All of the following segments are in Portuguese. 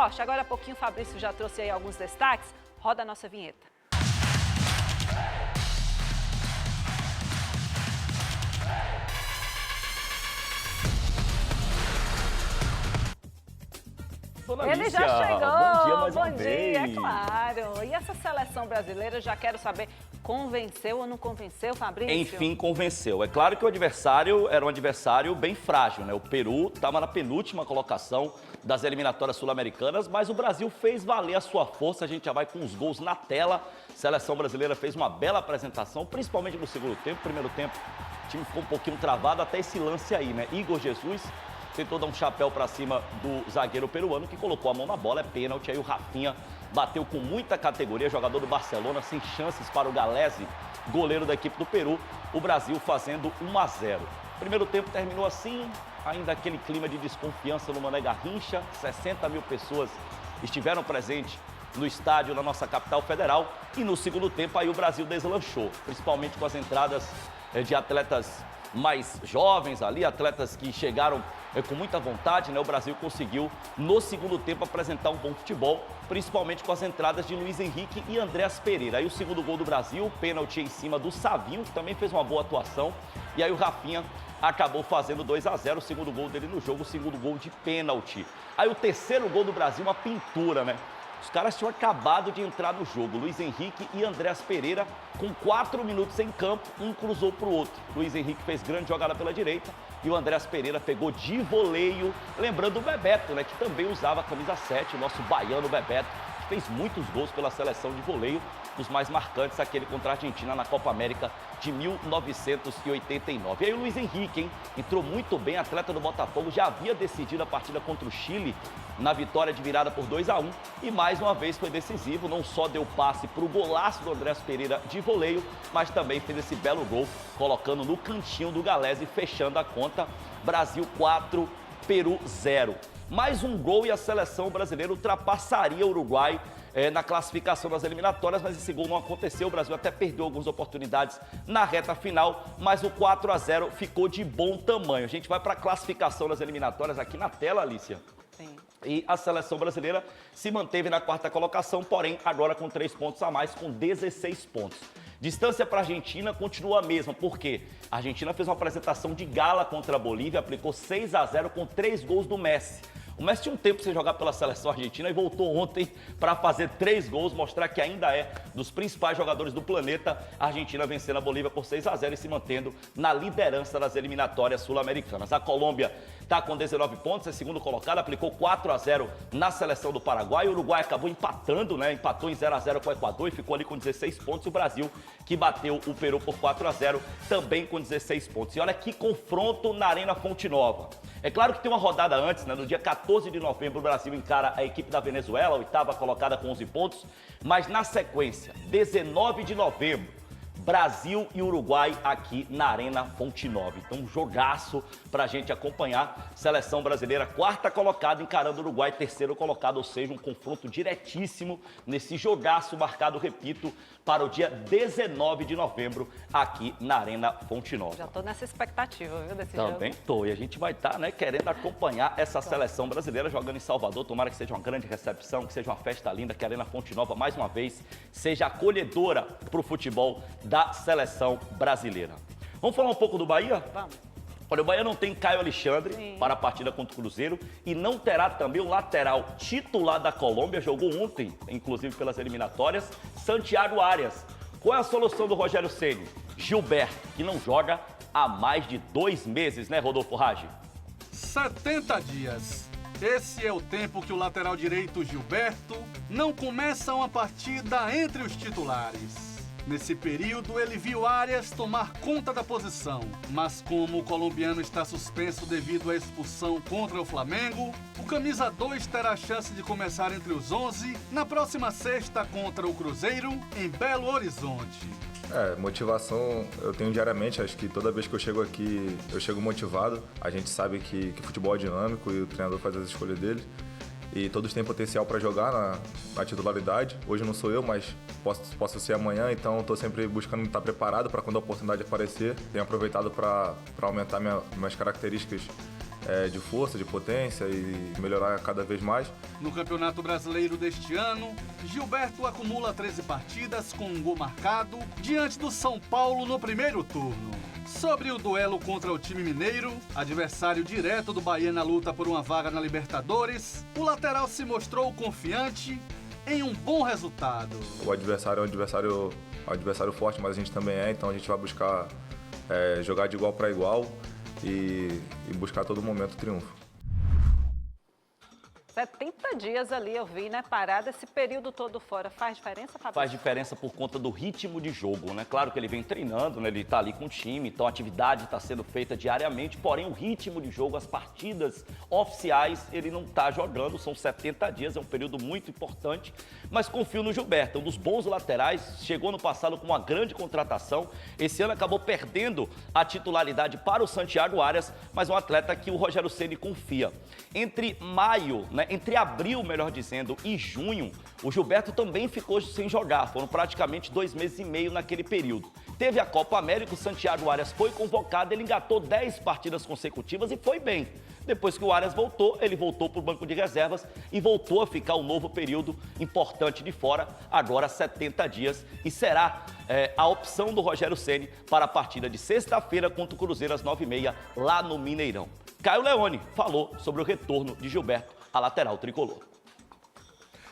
esporte. Agora há pouquinho o Fabrício já trouxe aí alguns destaques. Roda a nossa vinheta. Dona Ele Alicia, já chegou. bom dia mais Bom uma dia, vez. é claro. E essa seleção brasileira, já quero saber, convenceu ou não convenceu, Fabrício? Enfim, convenceu. É claro que o adversário era um adversário bem frágil, né? O Peru estava na penúltima colocação das eliminatórias sul-americanas, mas o Brasil fez valer a sua força. A gente já vai com os gols na tela. A seleção brasileira fez uma bela apresentação, principalmente no segundo tempo. Primeiro tempo, o time ficou um pouquinho travado até esse lance aí, né? Igor Jesus tentou dar um chapéu para cima do zagueiro peruano, que colocou a mão na bola, é pênalti. Aí o Rafinha bateu com muita categoria, jogador do Barcelona, sem chances para o Galese, goleiro da equipe do Peru. O Brasil fazendo 1-0. Primeiro tempo terminou assim, ainda aquele clima de desconfiança no Mané Garrincha. 60 mil pessoas estiveram presentes no estádio na nossa capital federal. E no segundo tempo aí o Brasil deslanchou, principalmente com as entradas de atletas mais jovens ali, atletas que chegaram com muita vontade, né? O Brasil conseguiu, no segundo tempo, apresentar um bom futebol, principalmente com as entradas de Luiz Henrique e Andreas Pereira. Aí o segundo gol do Brasil, pênalti em cima do Savinho, que também fez uma boa atuação. E aí o Rafinha acabou fazendo 2-0, o segundo gol dele no jogo, o segundo gol de pênalti. Aí o terceiro gol do Brasil, uma pintura, né? Os caras tinham acabado de entrar no jogo, Luiz Henrique e Andreas Pereira, com 4 minutos em campo, um cruzou para o outro. Luiz Henrique fez grande jogada pela direita e o Andreas Pereira pegou de voleio, lembrando o Bebeto, né, que também usava a camisa 7, o nosso baiano Bebeto, que fez muitos gols pela seleção de voleio, dos mais marcantes, aquele contra a Argentina na Copa América de 1989. E aí o Luiz Henrique, hein, entrou muito bem, atleta do Botafogo, já havia decidido a partida contra o Chile na vitória de virada por 2-1 e mais uma vez foi decisivo, não só deu passe para o golaço do Andreas Pereira de voleio, mas também fez esse belo gol, colocando no cantinho do Galese, fechando a conta. Brasil 4, Peru 0. Mais um gol e a seleção brasileira ultrapassaria o Uruguai na classificação das eliminatórias, mas esse gol não aconteceu. O Brasil até perdeu algumas oportunidades na reta final, mas o 4-0 ficou de bom tamanho. A gente vai para a classificação das eliminatórias aqui na tela, Alicia. Sim. E a seleção brasileira se manteve na quarta colocação, porém agora com 3 pontos a mais, com 16 pontos. Distância para a Argentina continua a mesma, porque a Argentina fez uma apresentação de gala contra a Bolívia, aplicou 6-0 com 3 gols do Messi. O Messi tinha um tempo sem jogar pela seleção argentina e voltou ontem para fazer 3 gols, mostrar que ainda é dos principais jogadores do planeta. A Argentina vencendo a Bolívia por 6-0 e se mantendo na liderança das eliminatórias sul-americanas. A Colômbia está com 19 pontos, é segundo colocado, aplicou 4-0 na seleção do Paraguai. O Uruguai acabou empatando, né? Empatou em 0-0 com o Equador e ficou ali com 16 pontos. E o Brasil, que bateu o Peru por 4-0, também com 16 pontos. E olha que confronto na Arena Fonte Nova. É claro que tem uma rodada antes, né? No dia 14 de novembro, o Brasil encara a equipe da Venezuela, a oitava colocada com 11 pontos. Mas na sequência, 19 de novembro, Brasil e Uruguai aqui na Arena Fonte Nova. Então, um jogaço para a gente acompanhar. Seleção brasileira, quarta colocada, encarando o Uruguai, terceiro colocado, ou seja, um confronto diretíssimo nesse jogaço marcado, repito, para o dia 19 de novembro aqui na Arena Fonte Nova. Já tô nessa expectativa, viu, desse jogo. Também tô. E a gente vai estar, né, querendo acompanhar essa seleção brasileira jogando em Salvador. Tomara que seja uma grande recepção, que seja uma festa linda, que a Arena Fonte Nova, mais uma vez, seja acolhedora para o futebol da seleção brasileira. Vamos falar um pouco do Bahia? Vamos. Olha, o Bahia não tem Caio Alexandre para a partida contra o Cruzeiro e não terá também o lateral titular da Colômbia, jogou ontem, inclusive pelas eliminatórias, Santiago Arias. Qual é a solução do Rogério Ceni? Gilberto, que não joga há mais de 2 meses, né, Rodolfo Raggi? 70 dias. Esse é o tempo que o lateral direito Gilberto não começa uma partida entre os titulares. Nesse período, ele viu Arias tomar conta da posição, mas como o colombiano está suspenso devido à expulsão contra o Flamengo, o camisa 2 terá a chance de começar entre os 11 na próxima sexta contra o Cruzeiro, em Belo Horizonte. Motivação eu tenho diariamente, acho que toda vez que eu chego aqui, eu chego motivado. A gente sabe que futebol é dinâmico e o treinador faz as escolhas dele. E todos têm potencial para jogar na titularidade. Hoje não sou eu, mas posso ser amanhã, então estou sempre buscando estar preparado para quando a oportunidade aparecer. Tenho aproveitado para aumentar minhas características de força, de potência e melhorar cada vez mais. No Campeonato Brasileiro deste ano, Gilberto acumula 13 partidas com um gol marcado diante do São Paulo no primeiro turno. Sobre o duelo contra o time mineiro, adversário direto do Bahia na luta por uma vaga na Libertadores, o lateral se mostrou confiante em um bom resultado. O adversário é um adversário forte, mas a gente também então a gente vai buscar jogar de igual para igual e buscar a todo momento o triunfo. 70 dias ali eu vi, né, parado, esse período todo fora. Faz diferença, Fabrício? Faz diferença por conta do ritmo de jogo, né? Claro que ele vem treinando, né? Ele tá ali com o time, então a atividade está sendo feita diariamente, porém o ritmo de jogo, as partidas oficiais, ele não tá jogando, são 70 dias, é um período muito importante, mas confio no Gilberto, um dos bons laterais, chegou no passado com uma grande contratação, esse ano acabou perdendo a titularidade para o Santiago Arias, mas um atleta que o Rogério Ceni confia. Entre maio, né? Entre abril, melhor dizendo, e junho, o Gilberto também ficou sem jogar. Foram praticamente 2 meses e meio naquele período. Teve a Copa América, o Santiago Arias foi convocado, ele engatou 10 partidas consecutivas e foi bem. Depois que o Arias voltou, ele voltou para o banco de reservas e voltou a ficar um novo período importante de fora, agora 70 dias, e será a opção do Rogério Ceni para a partida de sexta-feira contra o Cruzeiro às 9h30, lá no Mineirão. Caio Leone falou sobre o retorno de Gilberto à lateral tricolor.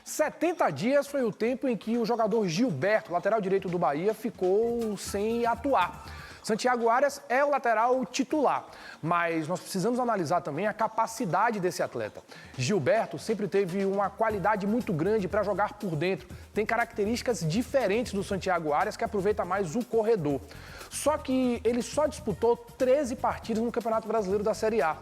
70 dias foi o tempo em que o jogador Gilberto, lateral direito do Bahia, ficou sem atuar. Santiago Arias é o lateral titular, mas nós precisamos analisar também a capacidade desse atleta. Gilberto sempre teve uma qualidade muito grande para jogar por dentro, tem características diferentes do Santiago Arias, que aproveita mais o corredor. Só que ele só disputou 13 partidas no Campeonato Brasileiro da Série A.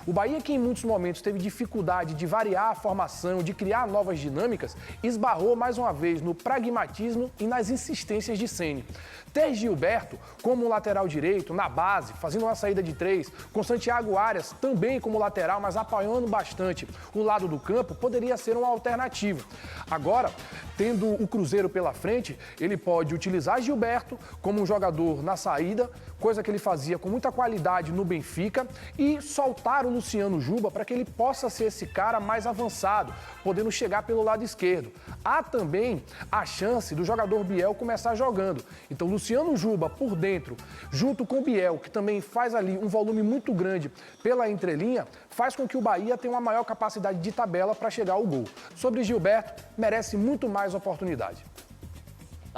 O Bahia, que em muitos momentos teve dificuldade de variar a formação, de criar novas dinâmicas, esbarrou mais uma vez no pragmatismo e nas insistências de Ceni. Ter Gilberto como lateral direito, na base, fazendo uma saída de 3, com Santiago Arias também como lateral, mas apoiando bastante o lado do campo, poderia ser uma alternativa. Agora, tendo o Cruzeiro pela frente, ele pode utilizar Gilberto como um jogador na saída, coisa que ele fazia com muita qualidade no Benfica, e soltar o Luciano Juba para que ele possa ser esse cara mais avançado, podendo chegar pelo lado esquerdo. Há também a chance do jogador Biel começar jogando. Então, Luciano Juba por dentro, junto com o Biel, que também faz ali um volume muito grande pela entrelinha, faz com que o Bahia tenha uma maior capacidade de tabela para chegar ao gol. Sobre Gilberto, merece muito mais oportunidade.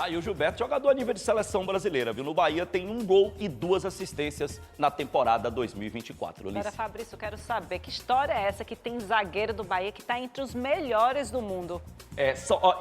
E o Gilberto, jogador a nível de seleção brasileira, viu? No Bahia tem 1 gol e 2 assistências na temporada 2024. Agora, Fabrício, eu quero saber que história é essa que tem zagueiro do Bahia que está entre os melhores do mundo?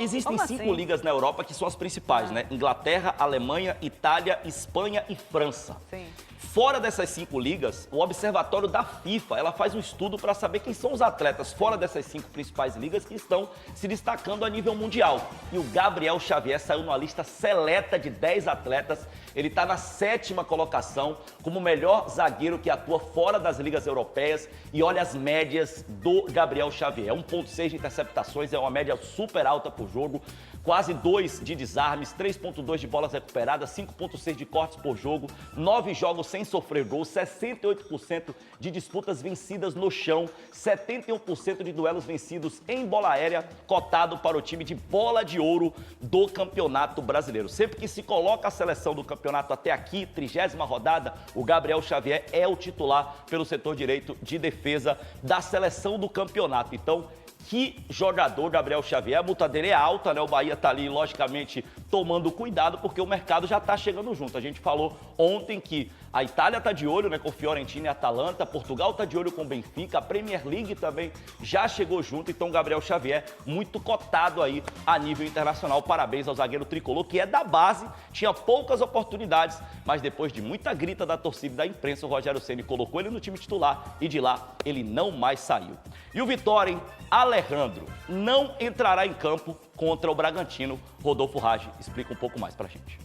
Existem Como 5 assim? ligas na Europa que são as principais, né? Inglaterra, Alemanha, Itália, Espanha e França. Sim. Fora dessas 5 ligas, o Observatório da FIFA, ela faz um estudo para saber quem são os atletas fora dessas 5 principais ligas que estão se destacando a nível mundial. E o Gabriel Xavier saiu numa lista seleta de 10 atletas. Ele está na 7ª colocação como o melhor zagueiro que atua fora das ligas europeias. E olha as médias do Gabriel Xavier. 1,6 de interceptações, é uma média super alta por jogo. Quase 2 de desarmes, 3,2 de bolas recuperadas, 5,6 de cortes por jogo, 9 jogos sem sofrer gol, 68% de disputas vencidas no chão, 71% de duelos vencidos em bola aérea, cotado para o time de bola de ouro do Campeonato Brasileiro. Sempre que se coloca a seleção do campeonato até aqui, 30ª rodada, o Gabriel Xavier é o titular pelo setor direito de defesa da seleção do campeonato. Então, que jogador, Gabriel Xavier. A multa dele é alta, né? O Bahia tá ali, logicamente, tomando cuidado, porque o mercado já tá chegando junto. A gente falou ontem que a Itália tá de olho, né, com Fiorentina e Atalanta, Portugal tá de olho com o Benfica, a Premier League também já chegou junto, então Gabriel Xavier muito cotado aí a nível internacional. Parabéns ao zagueiro tricolor, que é da base, tinha poucas oportunidades, mas depois de muita grita da torcida e da imprensa, o Rogério Ceni colocou ele no time titular e de lá ele não mais saiu. E o Vitória, hein? Alejandro não entrará em campo contra o Bragantino. Rodolfo Rage explica um pouco mais pra gente.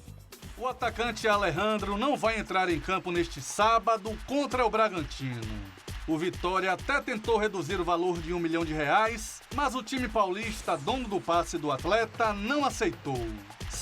O atacante Alejandro não vai entrar em campo neste sábado contra o Bragantino. O Vitória até tentou reduzir o valor de R$1 milhão, mas o time paulista, dono do passe do atleta, não aceitou.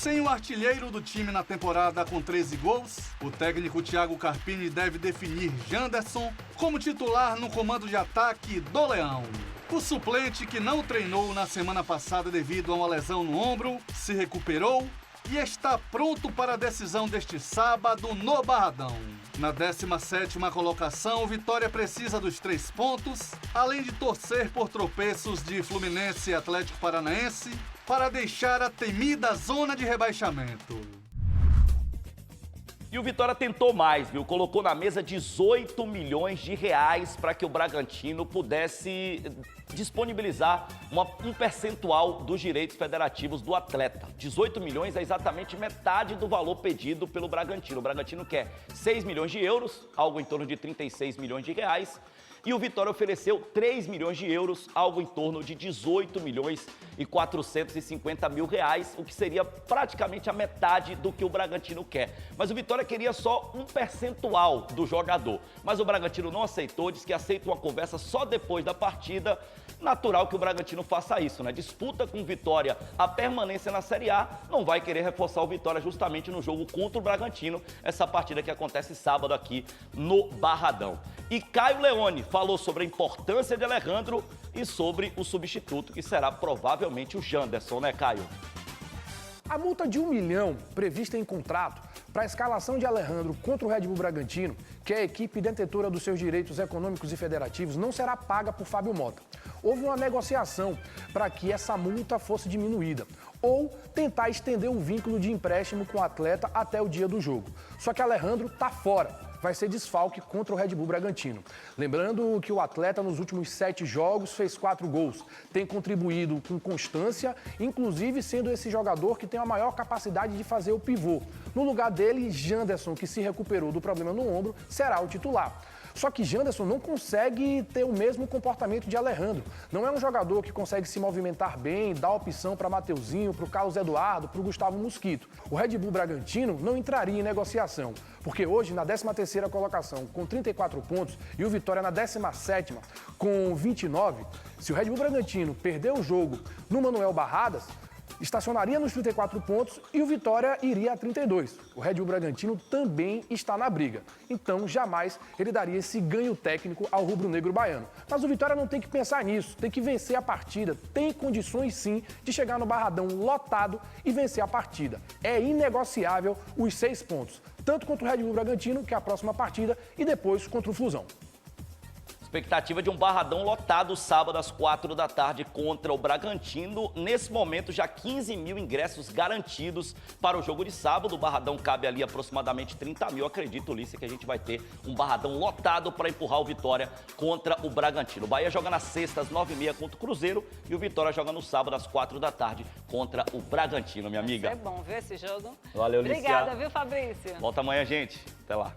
Sem o artilheiro do time na temporada com 13 gols, o técnico Thiago Carpini deve definir Janderson como titular no comando de ataque do Leão. O suplente, que não treinou na semana passada devido a uma lesão no ombro, se recuperou e está pronto para a decisão deste sábado no Barradão. Na 17ª colocação, o Vitória precisa dos 3 pontos, além de torcer por tropeços de Fluminense e Atlético Paranaense, para deixar a temida zona de rebaixamento. E o Vitória tentou mais, viu? Colocou na mesa 18 milhões de reais para que o Bragantino pudesse disponibilizar um percentual dos direitos federativos do atleta. 18 milhões é exatamente metade do valor pedido pelo Bragantino. O Bragantino quer 6 milhões de euros, algo em torno de 36 milhões de reais. E o Vitória ofereceu 3 milhões de euros, algo em torno de 18 milhões e 450 mil reais, o que seria praticamente a metade do que o Bragantino quer. Mas o Vitória queria só um percentual do jogador. Mas o Bragantino não aceitou, disse que aceita uma conversa só depois da partida. Natural que o Bragantino faça isso, né? Disputa com o Vitória a permanência na Série A, não vai querer reforçar o Vitória justamente no jogo contra o Bragantino, essa partida que acontece sábado aqui no Barradão. E Caio Leone falou sobre a importância de Alejandro e sobre o substituto, que será provavelmente o Janderson, né, Caio? A multa de 1 milhão prevista em contrato para a escalação de Alejandro contra o Red Bull Bragantino, que é a equipe detentora dos seus direitos econômicos e federativos, não será paga por Fábio Mota. Houve uma negociação para que essa multa fosse diminuída ou tentar estender o vínculo de empréstimo com o atleta até o dia do jogo. Só que Alejandro está fora. Vai ser desfalque contra o Red Bull Bragantino. Lembrando que o atleta nos últimos 7 jogos fez 4 gols, tem contribuído com constância, inclusive sendo esse jogador que tem a maior capacidade de fazer o pivô. No lugar dele, Janderson, que se recuperou do problema no ombro, será o titular. Só que Janderson não consegue ter o mesmo comportamento de Alejandro. Não é um jogador que consegue se movimentar bem, dar opção para Mateuzinho, para o Carlos Eduardo, para o Gustavo Mosquito. O Red Bull Bragantino não entraria em negociação, porque hoje, na 13ª colocação, com 34 pontos, e o Vitória na 17ª, com 29, se o Red Bull Bragantino perder o jogo no Manuel Barradas, estacionaria nos 34 pontos e o Vitória iria a 32. O Red Bull Bragantino também está na briga. Então, jamais ele daria esse ganho técnico ao rubro-negro baiano. Mas o Vitória não tem que pensar nisso, tem que vencer a partida. Tem condições, sim, de chegar no Barradão lotado e vencer a partida. É inegociável os 6 pontos, tanto contra o Red Bull Bragantino, que é a próxima partida, e depois contra o Flusão. Expectativa de um Barradão lotado sábado às 4 da tarde contra o Bragantino. Nesse momento, já 15 mil ingressos garantidos para o jogo de sábado. O Barradão cabe ali aproximadamente 30 mil. Acredito, Lícia, que a gente vai ter um Barradão lotado para empurrar o Vitória contra o Bragantino. O Bahia joga na sexta às 9h30 contra o Cruzeiro e o Vitória joga no sábado às 4 da tarde contra o Bragantino, minha amiga. É bom ver esse jogo. Valeu, Lícia. Obrigada, viu, Fabrício? Volta amanhã, gente. Até lá.